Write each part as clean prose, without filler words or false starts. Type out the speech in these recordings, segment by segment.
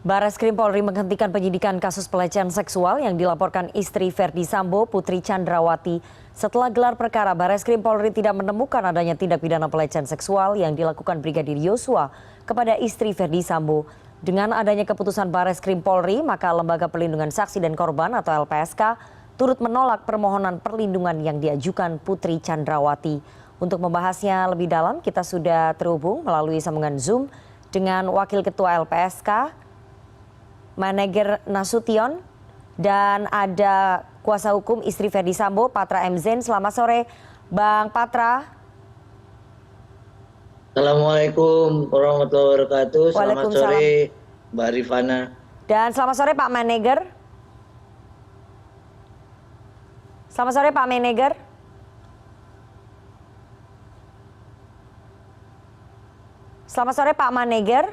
Barreskrim Polri menghentikan penyidikan kasus pelecehan seksual yang dilaporkan istri Verdi Sambo, Putri Chandrawati. Setelah gelar perkara, Barreskrim Polri tidak menemukan adanya tindak pidana pelecehan seksual yang dilakukan Brigadir Yosua kepada istri Verdi Sambo. Dengan adanya keputusan Barreskrim Polri, maka Lembaga Perlindungan Saksi dan Korban atau LPSK turut menolak permohonan perlindungan yang diajukan Putri Chandrawati. Untuk membahasnya lebih dalam, kita sudah terhubung melalui sambungan Zoom dengan Wakil Ketua LPSK, Manager Nasution, dan ada kuasa hukum istri Verdi Sambo, Patra M. Zain. Selamat sore, Bang Patra. Assalamualaikum warahmatullahi wabarakatuh. Selamat sore, Mbak Rifana. Dan selamat sore, Pak Manager. Selamat sore, Pak Manager. Selamat sore, Pak Manager.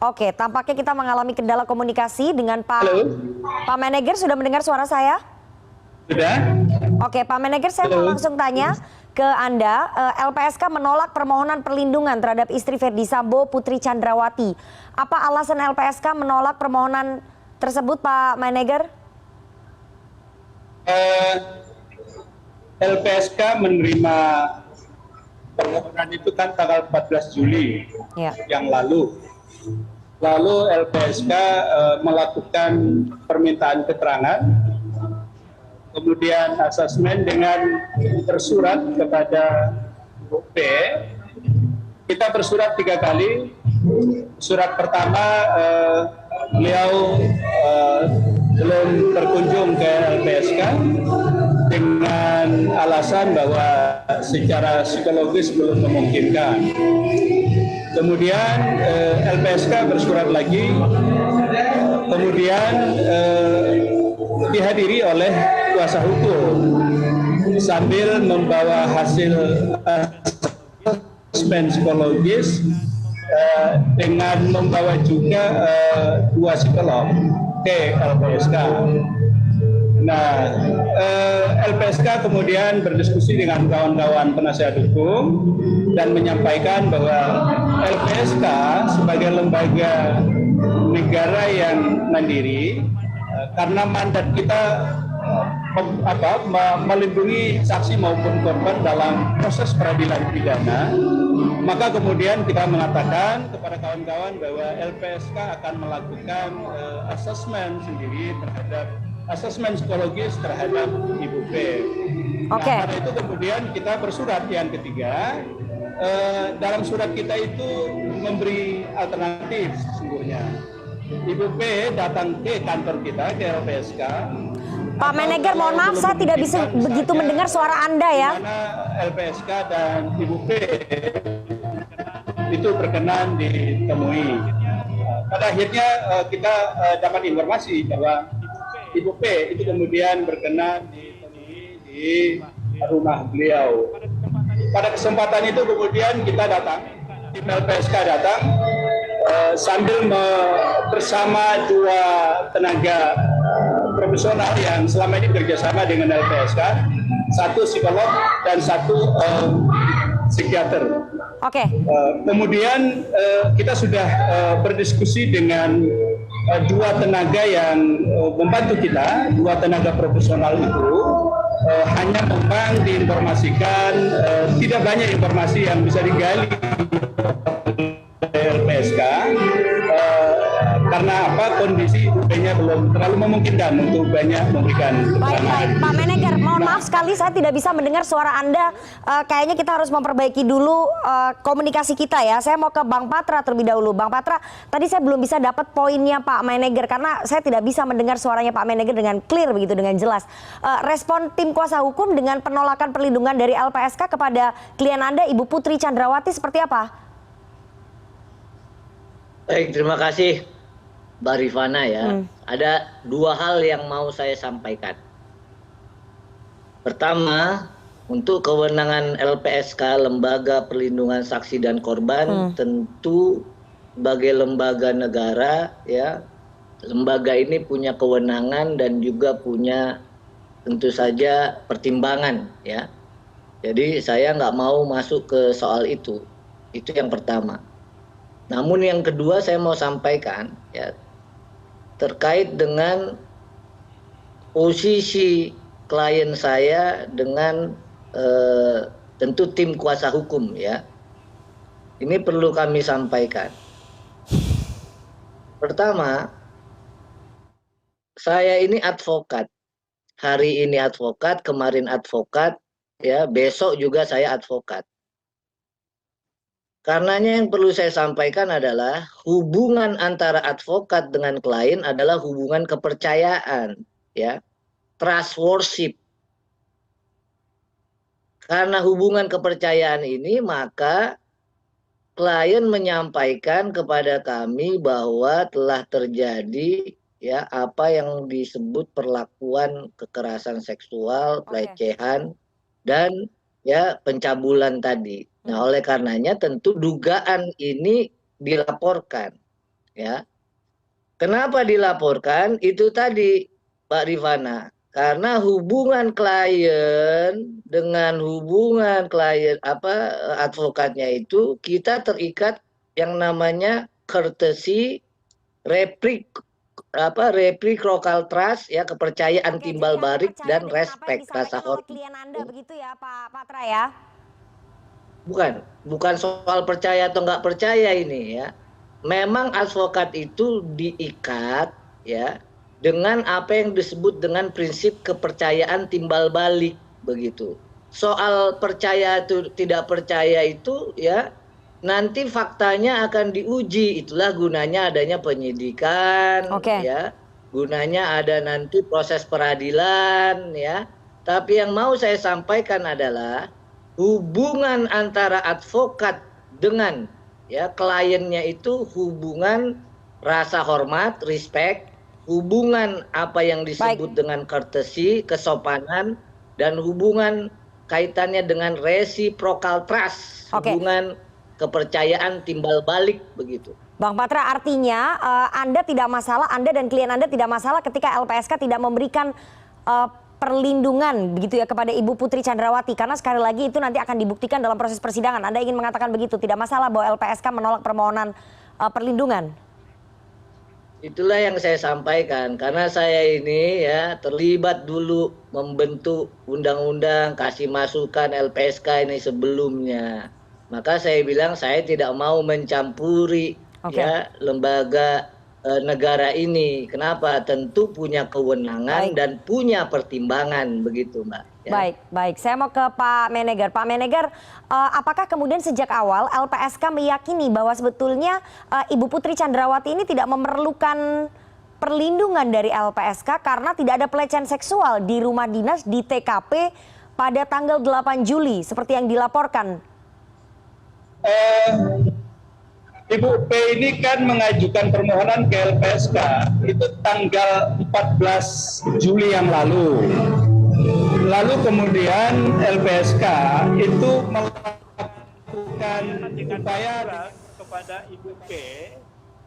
Oke, tampaknya kita mengalami kendala komunikasi dengan Pak. Halo. Pak Manager, sudah mendengar suara saya? Sudah. Oke, Pak Manager, saya mau langsung tanya ke Anda. LPSK menolak permohonan perlindungan terhadap istri Verdi Sambo, Putri Chandrawati. Apa alasan LPSK menolak permohonan tersebut, Pak Manager? LPSK menerima permohonan itu kan tanggal 14 Juli yang lalu. Lalu LPSK melakukan permintaan keterangan, kemudian asesmen dengan bersurat kepada UP. Kita bersurat 3 kali. Surat pertama beliau belum berkunjung ke LPSK dengan alasan bahwa secara psikologis belum memungkinkan. Kemudian LPSK bersurat lagi, kemudian dihadiri oleh kuasa hukum sambil membawa hasil asesmen psikologis dengan membawa juga 2 psikolog ke LPSK. Nah, LPSK kemudian berdiskusi dengan kawan-kawan penasihat hukum dan menyampaikan bahwa LPSK sebagai lembaga negara yang mandiri, karena mandat kita melindungi saksi maupun korban dalam proses peradilan pidana, maka kemudian kita mengatakan kepada kawan-kawan bahwa LPSK akan melakukan asesmen sendiri terhadap asesmen psikologis terhadap Ibu P. Nah, karena itu kemudian kita bersurat yang ketiga. Dalam surat kita itu memberi alternatif sesungguhnya. Ibu P datang ke kantor kita, ke LPSK. Pak Manager, mohon maaf, saya tidak bisa begitu mendengar suara Anda ya. Mana LPSK dan Ibu P itu berkenan ditemui. Pada akhirnya kita dapat informasi bahwa Ibu P itu kemudian berkenan ditemui di rumah beliau. Pada kesempatan itu kemudian kita datang, tim LPSK datang sambil bersama 2 tenaga profesional yang selama ini bekerjasama dengan LPSK, 1 psikolog dan 1 psikiater. Kemudian kita sudah berdiskusi dengan 2 tenaga yang membantu kita, 2 tenaga profesional itu. Hanya memang diinformasikan tidak banyak informasi yang bisa digali LPSK karena kondisi UP-nya belum terlalu memungkinkan untuk banyak memberikan keterangan. Baik, Pak Manager, mohon maaf sekali saya tidak bisa mendengar suara Anda. Kayaknya kita harus memperbaiki dulu komunikasi kita ya. Saya mau ke Bang Patra terlebih dahulu. Bang Patra, tadi saya belum bisa dapat poinnya Pak Manager karena saya tidak bisa mendengar suaranya Pak Manager dengan clear begitu, dengan jelas. Respon tim kuasa hukum dengan penolakan perlindungan dari LPSK kepada klien Anda, Ibu Putri Chandrawati, seperti apa? Baik, terima kasih Mbak Rifana ya. Ada 2 hal yang mau saya sampaikan. Pertama, untuk kewenangan LPSK, Lembaga Perlindungan Saksi dan Korban, tentu sebagai lembaga negara ya, lembaga ini punya kewenangan dan juga punya tentu saja pertimbangan ya. Jadi saya nggak mau masuk ke soal itu. Itu yang pertama. Namun yang kedua saya mau sampaikan ya terkait dengan posisi klien saya dengan tentu tim kuasa hukum ya. Ini perlu kami sampaikan. Pertama, saya ini advokat. Hari ini advokat, kemarin advokat, ya, besok juga saya advokat. Karenanya yang perlu saya sampaikan adalah hubungan antara advokat dengan klien adalah hubungan kepercayaan, ya. Trust worship. Karena hubungan kepercayaan ini, maka klien menyampaikan kepada kami bahwa telah terjadi ya apa yang disebut perlakuan kekerasan seksual, pelecehan dan ya pencabulan tadi. Nah, oleh karenanya tentu dugaan ini dilaporkan ya. Kenapa dilaporkan? Itu tadi Pak Rifana. Karena hubungan klien dengan hubungan klien advokatnya itu kita terikat yang namanya courtesy, reciprocal trust ya, kepercayaan timbal balik dan respect, rasa hormat. Klien Anda begitu ya Pak Patra ya? Bukan soal percaya atau nggak percaya ini ya. Memang advokat itu diikat ya dengan apa yang disebut dengan prinsip kepercayaan timbal balik begitu. Soal percaya atau tidak percaya itu ya nanti faktanya akan diuji. Itulah gunanya adanya penyidikan ya. Gunanya ada nanti proses peradilan ya. Tapi yang mau saya sampaikan adalah hubungan antara advokat dengan ya kliennya itu hubungan rasa hormat, respect, hubungan apa yang disebut dengan courtesy, kesopanan, dan hubungan kaitannya dengan reciprocal trust, hubungan kepercayaan timbal balik begitu. Bang Patra, artinya Anda tidak masalah, Anda dan klien Anda tidak masalah ketika LPSK tidak memberikan perlindungan begitu ya kepada Ibu Putri Chandrawati, karena sekali lagi itu nanti akan dibuktikan dalam proses persidangan. Anda ingin mengatakan begitu, tidak masalah bahwa LPSK menolak permohonan perlindungan? Itulah yang saya sampaikan, karena saya ini ya terlibat dulu membentuk undang-undang, kasih masukan LPSK ini sebelumnya. Maka saya bilang saya tidak mau mencampuri ya lembaga negara ini. Kenapa? Tentu punya kewenangan dan punya pertimbangan begitu, Mbak. Ya. Baik. Saya mau ke Pak Menegar. Pak Menegar, apakah kemudian sejak awal LPSK meyakini bahwa sebetulnya Ibu Putri Chandrawati ini tidak memerlukan perlindungan dari LPSK karena tidak ada pelecehan seksual di rumah dinas di TKP pada tanggal 8 Juli seperti yang dilaporkan? Ibu P ini kan mengajukan permohonan ke LPSK itu tanggal 14 Juli yang lalu. Lalu kemudian LPSK itu melakukan upaya kepada Ibu P.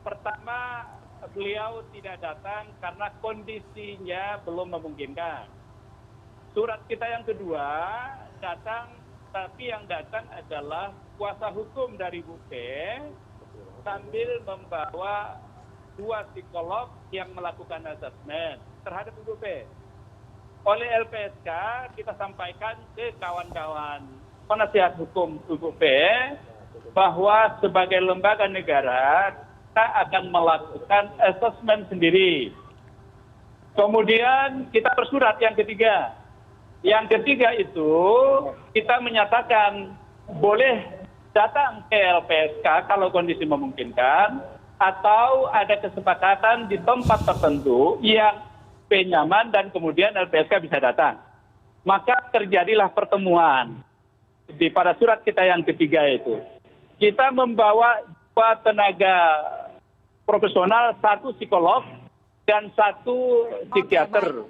Pertama, beliau tidak datang karena kondisinya belum memungkinkan. Surat kita yang kedua datang, tapi yang datang adalah kuasa hukum dari Ibu P sambil membawa 2 psikolog yang melakukan asesmen terhadap Ibu P. Oleh LPSK kita sampaikan ke kawan-kawan penasihat hukum Ibu P bahwa sebagai lembaga negara kita akan melakukan asesmen sendiri. Kemudian kita bersurat yang ketiga. Yang ketiga itu kita menyatakan boleh datang ke LPSK kalau kondisi memungkinkan atau ada kesepakatan di tempat tertentu yang nyaman dan kemudian LPSK bisa datang. Maka terjadilah pertemuan pada surat kita yang ketiga itu. Kita membawa 2 tenaga profesional, 1 psikolog dan 1 psikiater.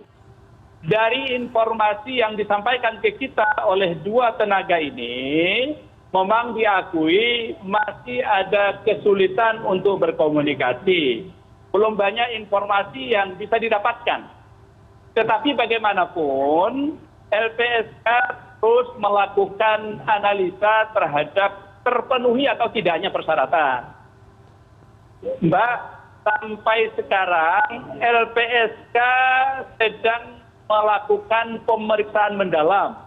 Dari informasi yang disampaikan ke kita oleh 2 tenaga ini, memang diakui masih ada kesulitan untuk berkomunikasi. Belum banyak informasi yang bisa didapatkan. Tetapi bagaimanapun LPSK terus melakukan analisa terhadap terpenuhi atau tidaknya persyaratan. Mbak, sampai sekarang LPSK sedang melakukan pemeriksaan mendalam.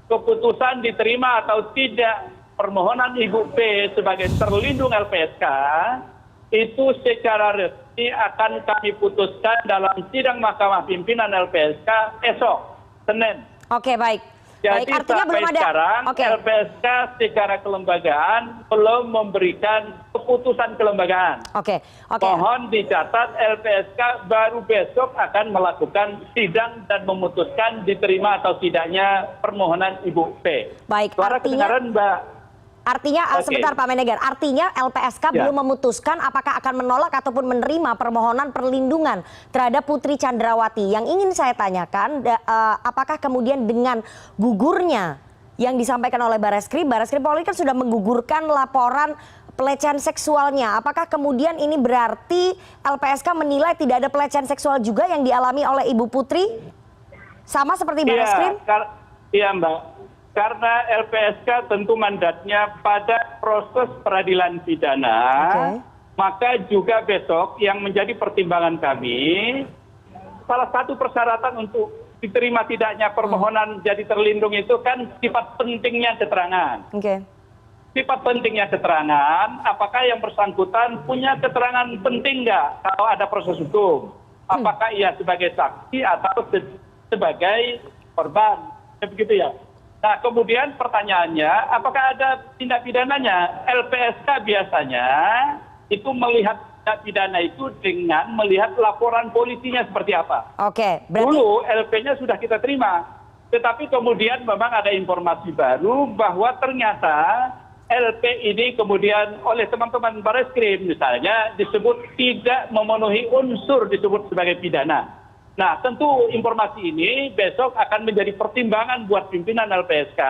Keputusan diterima atau tidak permohonan Ibu P sebagai terlindung LPSK itu secara resmi akan kami putuskan dalam sidang Mahkamah Pimpinan LPSK esok, Senin. Oke, baik. Jadi artinya sampai belum ada. sekarang Oke. LPSK secara kelembagaan belum memberikan keputusan kelembagaan. Oke. Mohon dicatat LPSK baru besok akan melakukan sidang dan memutuskan diterima atau tidaknya permohonan Ibu P. Baik, Suara kedengaran, Mbak? Artinya, Oke. sebentar Pak Menegar, artinya LPSK Ya. belum memutuskan apakah akan menolak ataupun menerima permohonan perlindungan terhadap Putri Chandrawati. Yang ingin saya tanyakan, apakah kemudian dengan gugurnya yang disampaikan oleh Barreskrim Polri kan sudah menggugurkan laporan pelecehan seksualnya. Apakah kemudian ini berarti LPSK menilai tidak ada pelecehan seksual juga yang dialami oleh Ibu Putri? Sama seperti Barreskrim? Iya, Mbak. Karena LPSK tentu mandatnya pada proses peradilan pidana, maka juga besok yang menjadi pertimbangan kami, salah satu persyaratan untuk diterima tidaknya permohonan jadi terlindung itu kan sifat pentingnya keterangan. Sifat pentingnya keterangan, apakah yang bersangkutan punya keterangan penting nggak kalau ada proses hukum? Apakah ia sebagai saksi atau sebagai korban? Begitu ya. Nah, kemudian pertanyaannya, apakah ada tindak pidananya? LPSK biasanya itu melihat tindak pidana itu dengan melihat laporan polisinya seperti apa. Oke, berarti dulu LP-nya sudah kita terima, tetapi kemudian memang ada informasi baru bahwa ternyata LP ini kemudian oleh teman-teman Barreskrim misalnya disebut tidak memenuhi unsur disebut sebagai pidana. Nah, tentu informasi ini besok akan menjadi pertimbangan buat pimpinan LPSK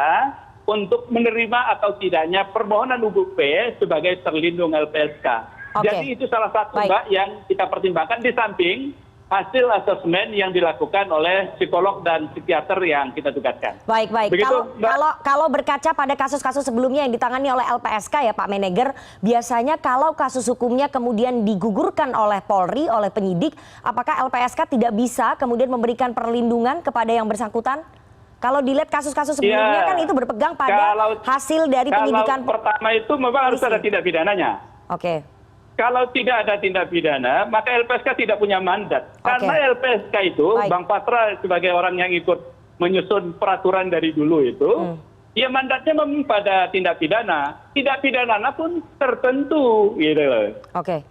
untuk menerima atau tidaknya permohonan Ibu P sebagai terlindung LPSK. Jadi itu salah satu, Mbak, yang kita pertimbangkan di samping hasil asesmen yang dilakukan oleh psikolog dan psikiater yang kita tugaskan. Baik. Begitu, Kalau berkaca pada kasus-kasus sebelumnya yang ditangani oleh LPSK ya Pak Meneger, biasanya kalau kasus hukumnya kemudian digugurkan oleh Polri, oleh penyidik, apakah LPSK tidak bisa kemudian memberikan perlindungan kepada yang bersangkutan? Kalau dilihat kasus-kasus sebelumnya kan itu berpegang pada hasil dari penyidikan. Kalau pertama itu memang harus ada tindak pidananya. Oke. Kalau tidak ada tindak pidana, maka LPSK tidak punya mandat. Karena LPSK itu, Bang Patra sebagai orang yang ikut menyusun peraturan dari dulu itu, ya mandatnya memang pada tindak pidana. Tindak pidana pun tertentu, gitu loh.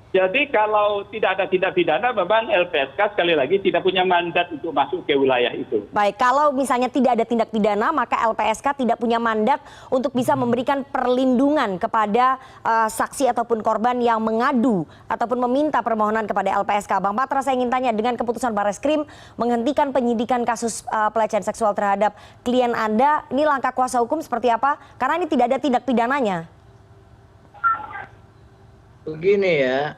Jadi kalau tidak ada tindak pidana, memang LPSK sekali lagi tidak punya mandat untuk masuk ke wilayah itu. Baik, kalau misalnya tidak ada tindak pidana, maka LPSK tidak punya mandat untuk bisa memberikan perlindungan kepada saksi ataupun korban yang mengadu ataupun meminta permohonan kepada LPSK. Bang Patra, saya ingin tanya, dengan keputusan Barreskrim menghentikan penyidikan kasus pelecehan seksual terhadap klien Anda, ini langkah kuasa hukum seperti apa? Karena ini tidak ada tindak pidananya. Begini ya,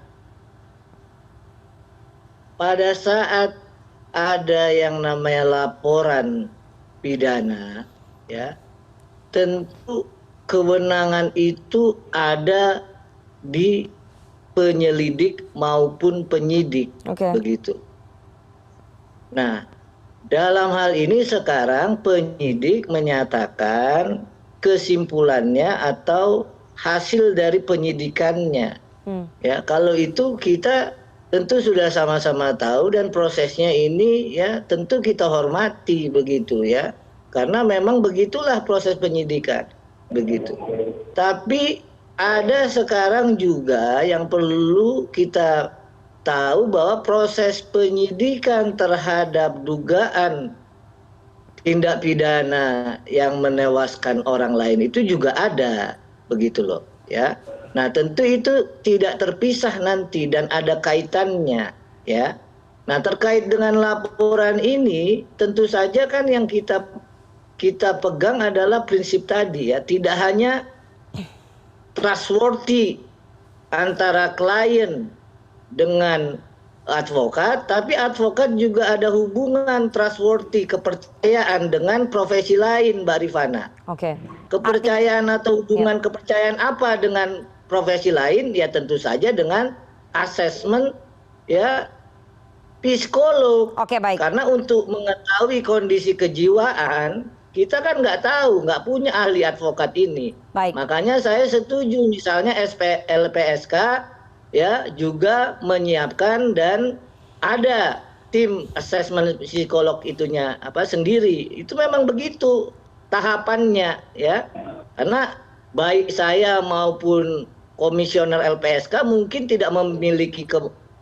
pada saat ada yang namanya laporan pidana, ya, tentu kewenangan itu ada di penyelidik maupun penyidik, begitu. Nah, dalam hal ini sekarang penyidik menyatakan kesimpulannya atau hasil dari penyidikannya. Ya, kalau itu kita tentu sudah sama-sama tahu dan prosesnya ini ya tentu kita hormati begitu ya. Karena memang begitulah proses penyidikan, begitu. Tapi ada sekarang juga yang perlu kita tahu bahwa proses penyidikan terhadap dugaan tindak pidana yang menewaskan orang lain itu juga ada, begitu loh, ya. Nah, tentu itu tidak terpisah nanti dan ada kaitannya, ya. Nah, terkait dengan laporan ini, tentu saja kan yang kita pegang adalah prinsip tadi, ya, tidak hanya trustworthy antara klien dengan advokat, tapi advokat juga ada hubungan trustworthy, kepercayaan dengan profesi lain, Mbak Rifana. Oke. Kepercayaan atau hubungan kepercayaan apa dengan profesi lain? Ya tentu saja dengan asesmen ya psikolog. Oke, baik. Karena untuk mengetahui kondisi kejiwaan, kita kan nggak tahu, nggak punya ahli advokat ini. Baik. Makanya saya setuju misalnya LPSK ya juga menyiapkan dan ada tim asesmen psikolog itunya sendiri. Itu memang begitu tahapannya ya. Karena baik saya maupun komisioner LPSK mungkin tidak memiliki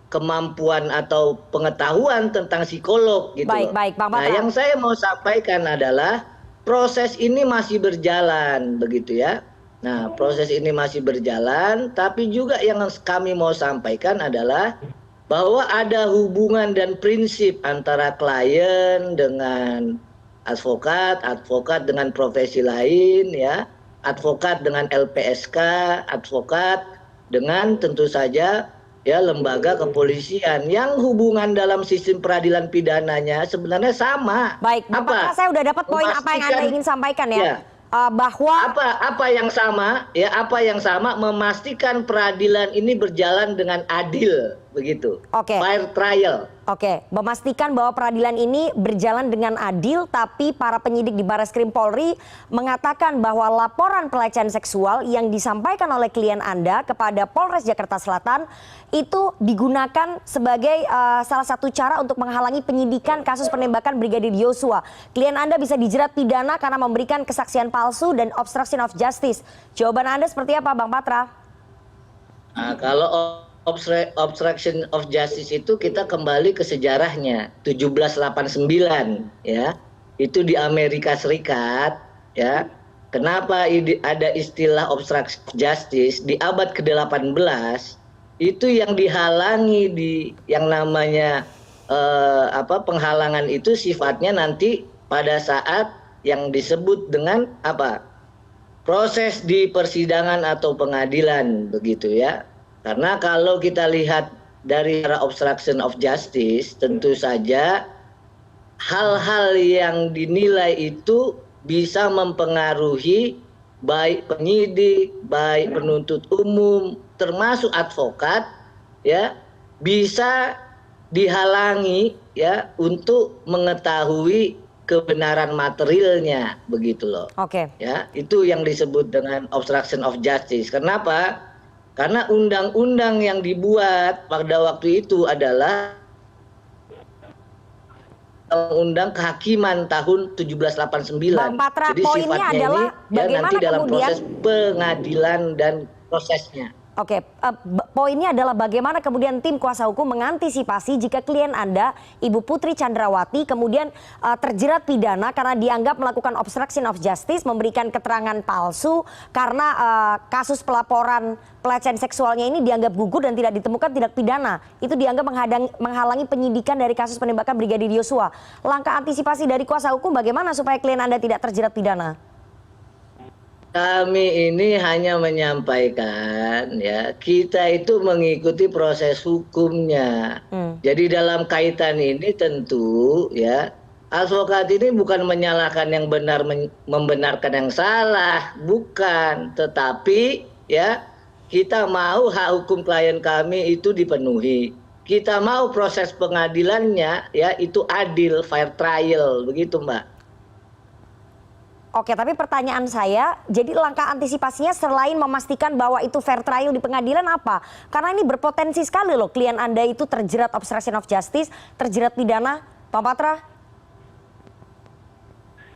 kemampuan atau pengetahuan tentang psikolog gitu. Baik, baik, Bang Patra. Nah, yang saya mau sampaikan adalah proses ini masih berjalan begitu ya. Nah, proses ini masih berjalan, tapi juga yang kami mau sampaikan adalah bahwa ada hubungan dan prinsip antara klien dengan advokat, advokat dengan profesi lain ya, advokat dengan LPSK, advokat dengan tentu saja ya lembaga kepolisian yang hubungan dalam sistem peradilan pidananya sebenarnya sama. Baik, Bang Patra, saya udah dapat poin apa yang Anda ingin sampaikan ya. Bahwa apa yang sama ya, apa yang sama memastikan peradilan ini berjalan dengan adil begitu. Oke. Fair trial. Oke, memastikan bahwa peradilan ini berjalan dengan adil, tapi para penyidik di Barreskrim Polri mengatakan bahwa laporan pelecehan seksual yang disampaikan oleh klien Anda kepada Polres Jakarta Selatan itu digunakan sebagai salah satu cara untuk menghalangi penyidikan kasus penembakan Brigadir Yosua. Klien Anda bisa dijerat pidana karena memberikan kesaksian palsu dan obstruction of justice. Jawaban Anda seperti apa, Bang Patra? Nah, kalau obstruction of justice itu kita kembali ke sejarahnya 1789 ya. Itu di Amerika Serikat ya. Kenapa ada istilah obstruction of justice di abad ke-18 itu yang dihalangi di yang namanya penghalangan itu sifatnya nanti pada saat yang disebut dengan proses di persidangan atau pengadilan begitu ya. Karena kalau kita lihat dari arah obstruction of justice, tentu saja hal-hal yang dinilai itu bisa mempengaruhi baik penyidik, baik penuntut umum, termasuk advokat, ya bisa dihalangi ya untuk mengetahui kebenaran materialnya begitu loh. Oke. Ya, itu yang disebut dengan obstruction of justice. Kenapa? Karena undang-undang yang dibuat pada waktu itu adalah Undang-Undang Kehakiman tahun 1789. Bang Patra, jadi poinnya sifatnya adalah ini ya nanti dalam kemudian proses pengadilan dan prosesnya. Oke, poinnya adalah bagaimana kemudian tim kuasa hukum mengantisipasi jika klien Anda, Ibu Putri Chandrawati, kemudian terjerat pidana karena dianggap melakukan obstruction of justice, memberikan keterangan palsu karena kasus pelaporan pelecehan seksualnya ini dianggap gugur dan tidak ditemukan tindak pidana. Itu dianggap menghalangi penyidikan dari kasus penembakan Brigadir Yosua. Langkah antisipasi dari kuasa hukum bagaimana supaya klien Anda tidak terjerat pidana? Kami ini hanya menyampaikan ya kita itu mengikuti proses hukumnya. Jadi dalam kaitan ini tentu ya advokat ini bukan menyalahkan yang benar membenarkan yang salah, bukan, tetapi ya kita mau hak hukum klien kami itu dipenuhi. Kita mau proses pengadilannya ya itu adil, fair trial, begitu Mbak. Oke, tapi pertanyaan saya, jadi langkah antisipasinya selain memastikan bahwa itu fair trial di pengadilan apa? Karena ini berpotensi sekali loh, klien Anda itu terjerat obstruction of justice, terjerat pidana, Bang Patra?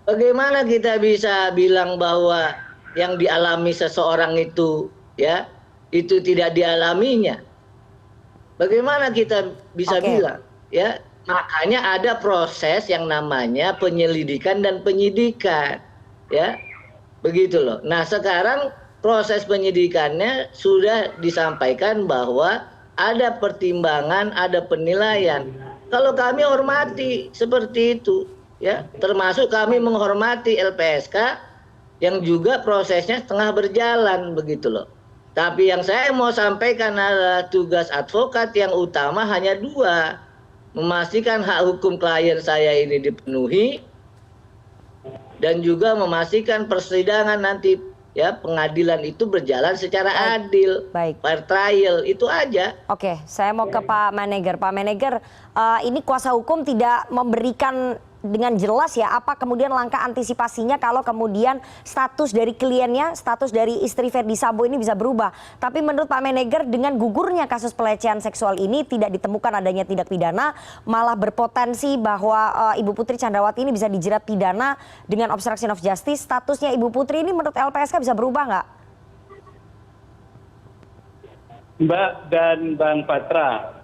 Bagaimana kita bisa bilang bahwa yang dialami seseorang itu ya, itu tidak dialaminya? Bagaimana kita bisa bilang? Ya, makanya ada proses yang namanya penyelidikan dan penyidikan. Ya, begitu loh. Nah, sekarang proses penyidikannya sudah disampaikan bahwa ada pertimbangan, ada penilaian. Kalau kami hormati seperti itu, ya, termasuk kami menghormati LPSK yang juga prosesnya tengah berjalan begitu loh. Tapi yang saya mau sampaikan adalah tugas advokat yang utama hanya dua. Memastikan hak hukum klien saya ini dipenuhi dan juga memastikan persidangan nanti ya pengadilan itu berjalan secara adil. Baik. Fair trial itu aja. Oke, saya mau ke Pak Maneger. Pak Maneger, ini kuasa hukum tidak memberikan dengan jelas ya apa kemudian langkah antisipasinya kalau kemudian status dari kliennya, status dari istri Verdi Sambo ini bisa berubah. Tapi menurut Pak Maneger dengan gugurnya kasus pelecehan seksual ini tidak ditemukan adanya tindak pidana, malah berpotensi bahwa Ibu Putri Chandrawati ini bisa dijerat pidana dengan obstruction of justice. Statusnya Ibu Putri ini menurut LPSK bisa berubah nggak? Mbak dan Bang Patra,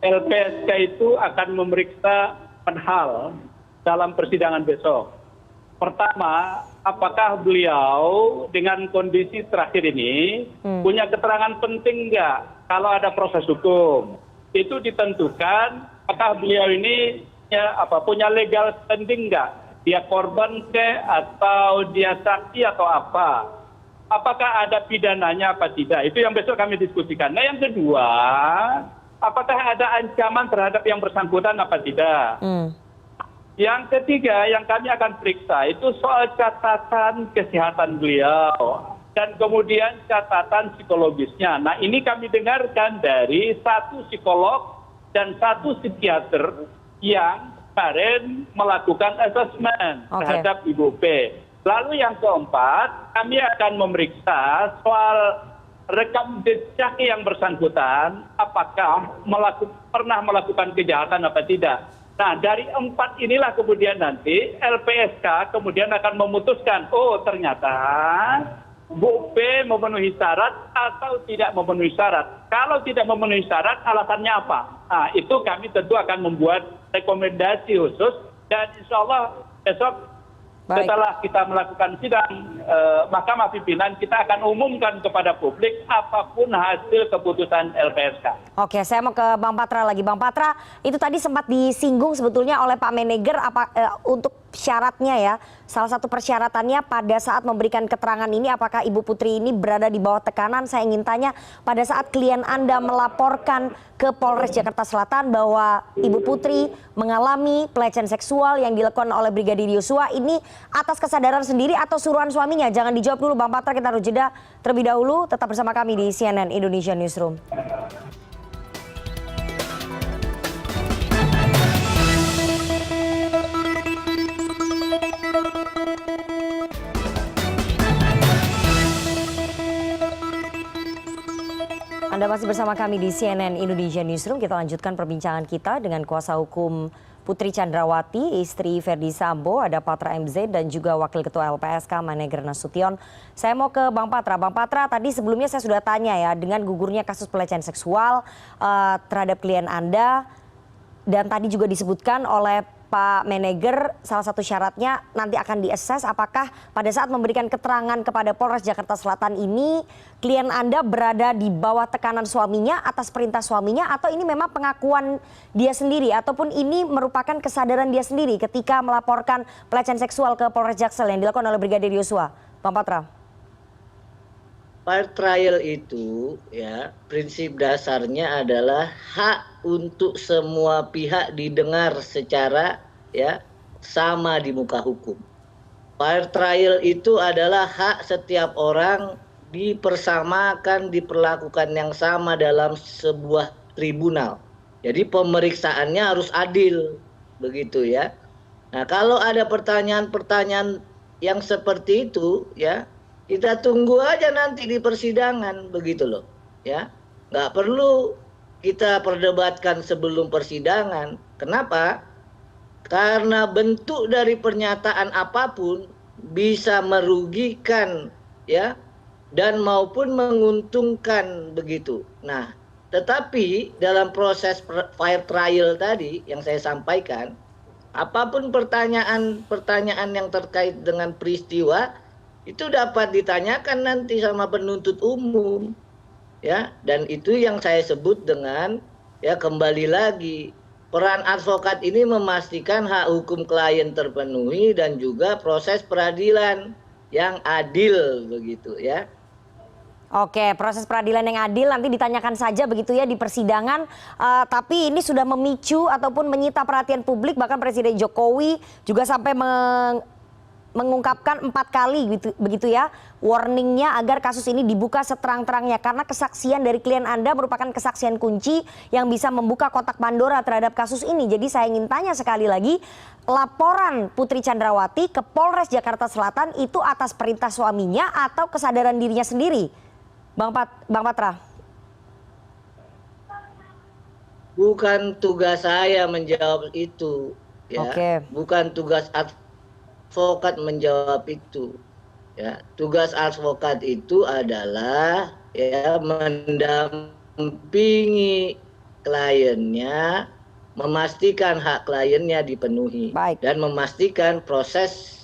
LPSK itu akan memeriksa hal dalam persidangan besok. Pertama, apakah beliau dengan kondisi terakhir ini punya keterangan penting nggak kalau ada proses hukum? Itu ditentukan apakah beliau ini punya legal standing nggak? Dia korban atau dia saksi atau apa? Apakah ada pidananya apa tidak? Itu yang besok kami diskusikan. Nah yang kedua, apakah ada ancaman terhadap yang bersangkutan apa tidak? Yang ketiga yang kami akan periksa itu soal catatan kesehatan beliau dan kemudian catatan psikologisnya. Nah ini kami dengarkan dari satu psikolog dan satu psikiater yang kemarin melakukan asesmen terhadap Ibu P. Lalu yang keempat kami akan memeriksa soal rekam jejak yang bersangkutan apakah pernah melakukan kejahatan apa tidak. Nah dari empat inilah kemudian nanti LPSK kemudian akan memutuskan, oh ternyata Bu P memenuhi syarat atau tidak memenuhi syarat. Kalau tidak memenuhi syarat alasannya apa? Nah itu kami tentu akan membuat rekomendasi khusus dan insya Allah besok setelah kita melakukan sidang Mahkamah Pimpinan, kita akan umumkan kepada publik apapun hasil keputusan LPSK. Oke, saya mau ke Bang Patra lagi. Bang Patra, itu tadi sempat disinggung sebetulnya oleh Pak Maneger untuk syaratnya ya. Salah satu persyaratannya pada saat memberikan keterangan ini apakah Ibu Putri ini berada di bawah tekanan. Saya ingin tanya pada saat klien Anda melaporkan ke Polres Jakarta Selatan bahwa Ibu Putri mengalami pelecehan seksual yang dilakukan oleh Brigadir Yosua, ini atas kesadaran sendiri atau suruhan suaminya? Jangan dijawab dulu Bang Patra, kita harus jeda terlebih dahulu. Tetap bersama kami di CNN Indonesia Newsroom. Anda masih bersama kami di CNN Indonesia Newsroom. Kita lanjutkan perbincangan kita dengan kuasa hukum Putri Chandrawati, istri Verdi Sambo, ada Patra MZ dan juga Wakil Ketua LPSK Maneger Nasution. Saya mau ke Bang Patra. Bang Patra, tadi sebelumnya saya sudah tanya ya, dengan gugurnya kasus pelecehan seksual terhadap klien Anda, dan tadi juga disebutkan oleh Pak Maneger, salah satu syaratnya nanti akan diakses apakah pada saat memberikan keterangan kepada Polres Jakarta Selatan ini klien Anda berada di bawah tekanan suaminya atas perintah suaminya atau ini memang pengakuan dia sendiri ataupun ini merupakan kesadaran dia sendiri ketika melaporkan pelecehan seksual ke Polres Jaksel yang dilakukan oleh Brigadir Yosua. Bang Patra. Fair trial itu ya prinsip dasarnya adalah hak untuk semua pihak didengar secara ya sama di muka hukum. Fair trial itu adalah hak setiap orang dipersamakan, diperlakukan yang sama dalam sebuah tribunal. Jadi pemeriksaannya harus adil, begitu ya. Nah, kalau ada pertanyaan-pertanyaan yang seperti itu ya, kita tunggu aja nanti di persidangan, begitu loh ya. Nggak perlu kita perdebatkan sebelum persidangan. Kenapa? Karena bentuk dari pernyataan apapun bisa merugikan ya dan maupun menguntungkan, begitu. Nah, tetapi dalam proses fair trial tadi yang saya sampaikan, apapun pertanyaan yang terkait dengan peristiwa itu dapat ditanyakan nanti sama penuntut umum ya, dan itu yang saya sebut dengan ya kembali lagi peran advokat ini memastikan hak hukum klien terpenuhi dan juga proses peradilan yang adil, begitu ya. Oke, proses peradilan yang adil nanti ditanyakan saja begitu ya di persidangan. Tapi ini sudah memicu ataupun menyita perhatian publik, bahkan Presiden Jokowi juga sampai mengungkapkan 4 kali begitu ya warningnya agar kasus ini dibuka seterang-terangnya, karena kesaksian dari klien Anda merupakan kesaksian kunci yang bisa membuka kotak Pandora terhadap kasus ini. Jadi saya ingin tanya sekali lagi, laporan Putri Chandrawati ke Polres Jakarta Selatan itu atas perintah suaminya atau kesadaran dirinya sendiri, Bang Patra? Bukan tugas saya menjawab itu, ya. Oke. Bukan tugas advokat menjawab itu, ya. Tugas advokat itu adalah ya mendampingi kliennya, memastikan hak kliennya dipenuhi. Baik. Dan memastikan proses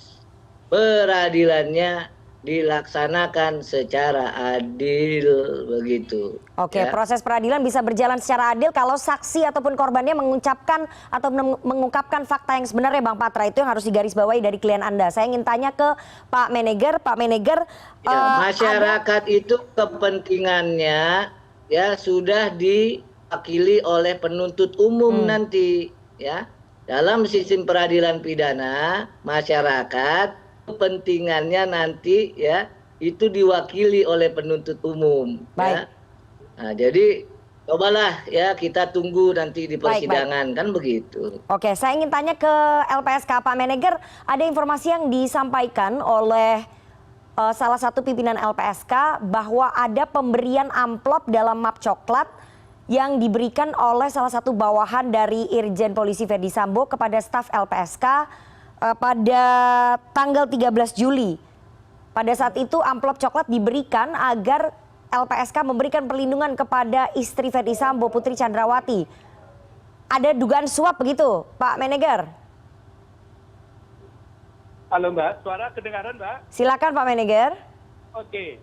peradilannya dilaksanakan secara adil, begitu. Oke, ya. proses peradilan bisa berjalan secara adil kalau saksi ataupun korbannya mengucapkan atau mengungkapkan fakta yang sebenarnya, Bang Patra. Itu yang harus digarisbawahi dari klien Anda. Saya ingin tanya ke Pak Meneger. Pak Meneger, masyarakat itu kepentingannya ya sudah diwakili oleh penuntut umum nanti, ya. Dalam sistem peradilan pidana, masyarakat kepentingannya nanti ya itu diwakili oleh penuntut umum. Baik. Ya. Nah, jadi cobalah ya kita tunggu nanti di persidangan. Kan begitu. Oke, saya ingin tanya ke LPSK, Pak Meneger. Ada informasi yang disampaikan oleh salah satu pimpinan LPSK bahwa ada pemberian amplop dalam map coklat yang diberikan oleh salah satu bawahan dari Irjen Polisi Ferdi Sambo kepada staf LPSK pada tanggal 13 Juli. Pada saat itu amplop coklat diberikan agar LPSK memberikan perlindungan kepada istri Ferdi Sambo, Putri Chandrawati. Ada dugaan suap begitu, Pak Meneger? Halo Mbak, suara kedengaran Mbak? Silakan Pak Meneger. Oke.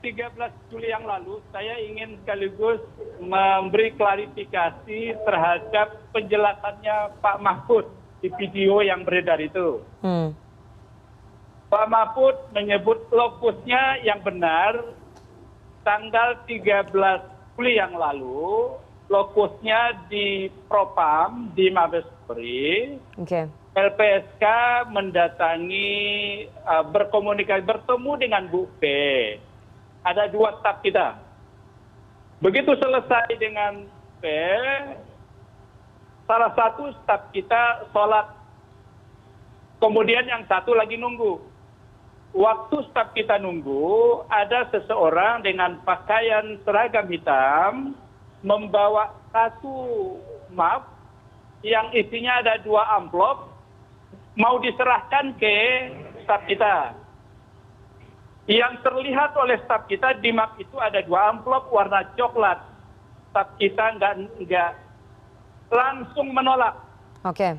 13 Juli yang lalu saya ingin sekaligus memberi klarifikasi terhadap penjelasannya Pak Mahfud di video yang beredar itu. Pak Mahfud menyebut lokusnya yang benar tanggal 13 Juli yang lalu, lokusnya di Propam, di Mabes Polri. LPSK mendatangi, berkomunikasi, bertemu dengan Bu P. Ada 2 staf kita. Begitu selesai dengan P, salah satu staf kita sholat. Kemudian yang satu lagi nunggu. Waktu staf kita nunggu, ada seseorang dengan pakaian seragam hitam membawa satu map yang isinya ada 2 amplop mau diserahkan ke staf kita. Yang terlihat oleh staf kita di map itu ada 2 amplop warna coklat. Staf kita enggak langsung menolak. Oke.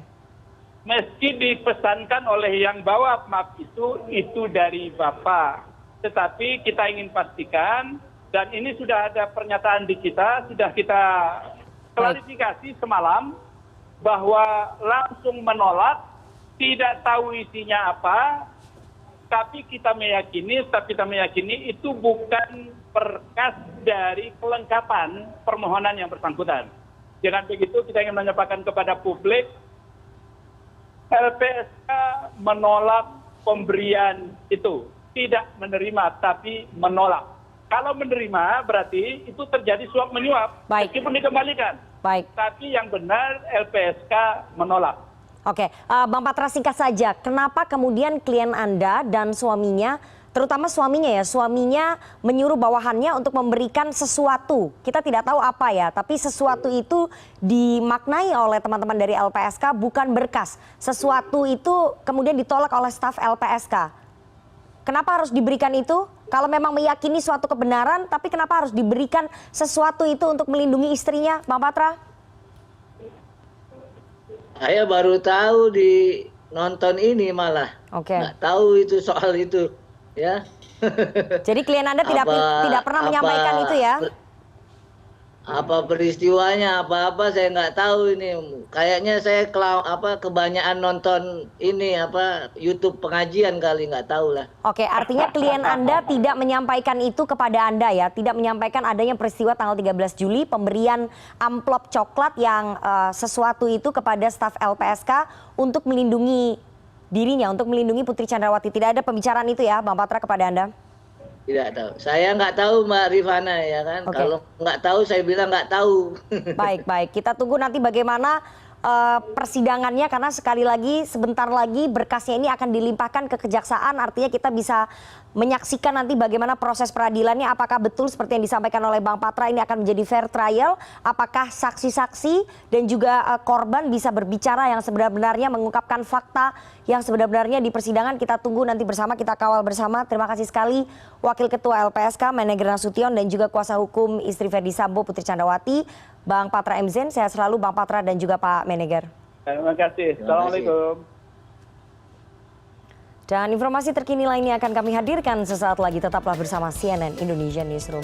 Meski dipesankan oleh yang bawa map itu dari Bapak. Tetapi kita ingin pastikan, dan ini sudah ada pernyataan di kita, sudah kita klarifikasi semalam, bahwa langsung menolak, tidak tahu isinya apa, tapi kita meyakini itu bukan berkas dari kelengkapan permohonan yang bersangkutan. Dengan begitu kita ingin menyampaikan kepada publik, LPSK menolak pemberian itu. Tidak menerima, tapi menolak. Kalau menerima berarti itu terjadi suap menyuap. Baik. Meskipun dikembalikan. Baik. Tapi yang benar LPSK menolak. Oke, Bang Patra, singkat saja. Kenapa kemudian klien Anda dan suaminya, terutama suaminya menyuruh bawahannya untuk memberikan sesuatu. Kita tidak tahu apa ya, tapi sesuatu itu dimaknai oleh teman-teman dari LPSK bukan berkas. Sesuatu itu kemudian ditolak oleh staf LPSK. Kenapa harus diberikan itu? Kalau memang meyakini suatu kebenaran, tapi kenapa harus diberikan sesuatu itu untuk melindungi istrinya, Bang Patra? Saya baru tahu di nonton ini malah. Oke. Nggak tahu itu soal itu. Ya. Jadi klien Anda tidak pernah menyampaikan itu ya? Apa peristiwanya, apa-apa saya nggak tahu ini. Kayaknya saya kebanyakan nonton ini YouTube pengajian kali, nggak tahu lah. Oke, artinya klien Anda tidak menyampaikan itu kepada Anda ya, tidak menyampaikan adanya peristiwa tanggal 13 Juli pemberian amplop coklat yang sesuatu itu kepada staf LPSK untuk melindungi dirinya, untuk melindungi Putri Chandrawati. Tidak ada pembicaraan itu ya, Bang Patra, kepada Anda? Tidak tahu. Saya nggak tahu Mbak Rifana ya kan. Oke. Kalau nggak tahu saya bilang nggak tahu. Baik. Kita tunggu nanti bagaimana persidangannya, karena sekali lagi sebentar lagi berkasnya ini akan dilimpahkan ke kejaksaan. Artinya kita bisa menyaksikan nanti bagaimana proses peradilannya. Apakah betul seperti yang disampaikan oleh Bang Patra ini akan menjadi fair trial? Apakah saksi-saksi dan juga korban bisa berbicara yang sebenarnya, mengungkapkan fakta yang sebenarnya di persidangan? Kita tunggu nanti bersama, kita kawal bersama. Terima kasih sekali Wakil Ketua LPSK Meneger Nasution dan juga kuasa hukum istri Ferdi Sambo Putri Chandrawati, Bang Patra M. Zain. Sehat selalu Bang Patra dan juga Pak Meneger. Terima kasih. Assalamualaikum. Dan informasi terkini lainnya akan kami hadirkan sesaat lagi. Tetaplah bersama CNN Indonesian Newsroom.